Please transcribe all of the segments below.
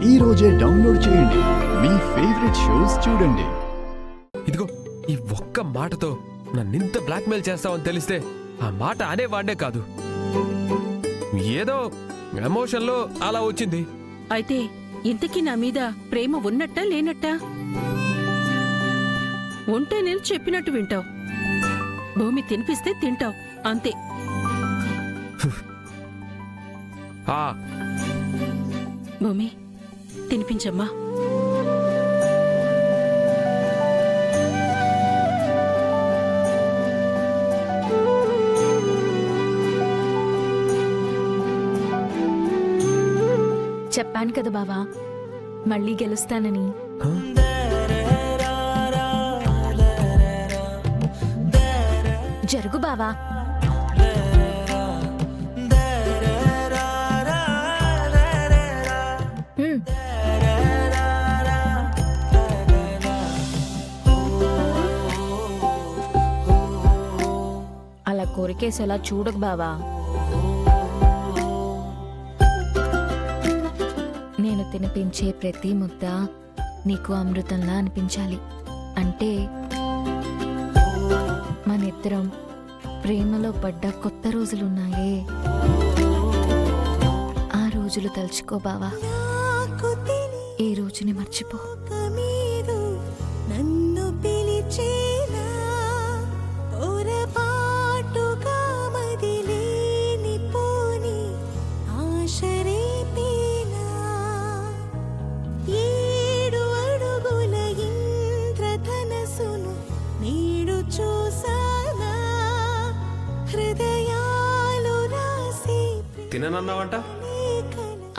ఈ రోజే డౌన్లోడ్ చేయండి. మీ ఫేవరెట్ షోస్ చూడండి. ఇదిగో ఈ ఒక్క మాటతో నన్నింత బ్లాక్మెయిల్ చేస్తావని తెలిస్తే ఆ మాట అనేవాడే కాదు. ఏదో ఎమోషన్లో అలా వచ్చింది. అయితే ఇంతకీ నా మీద ప్రేమ ఉన్నట్టా లేనట్టా? ఉంటే నేను చెప్పినట్టు వింటావు, భూమి తినిపిస్తే తింటావు, అంతే. భూమి తినిపించమ్మా. చెప్పాను కదా బావా, మళ్ళీ గెలుస్తానని. జరుగు బావా. అలా కోరికేసేలా చూడకు బావా. నేను తినిపించే ప్రతి ముద్ద నీకు అమృతంలా అనిపించాలి. అంటే మనిద్దరం ప్రేమలో పడ్డ కొత్త రోజులున్నాయే, ఆ రోజులు తలుచుకో బావా. ఈ రోజుని మర్చిపో. తిననన్నావంట?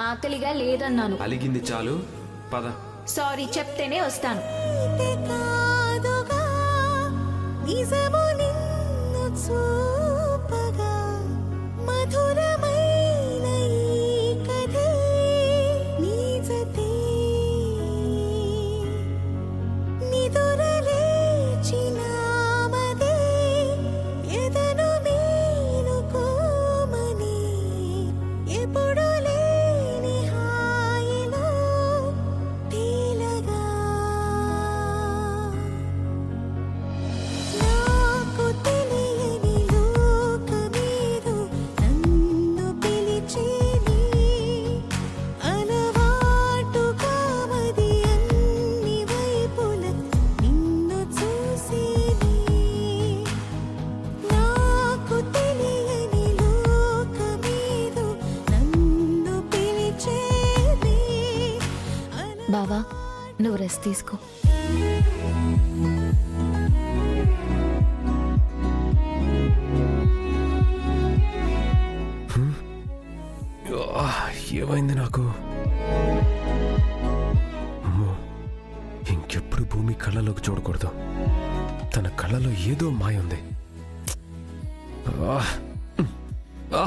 ఆకలిగా లేదన్నాను. అలిగింది చాలు, పద. సారీ చెప్తేనే వస్తాను. బావా నువ్వు రెస్ట్ తీసుకో. ఏమైంది నాకు? అమ్మో, ఇంకెప్పుడు భూమి కళ్ళలోకి చూడకూడదు. తన కళ్ళలో ఏదో మాయ ఉంది. ఆ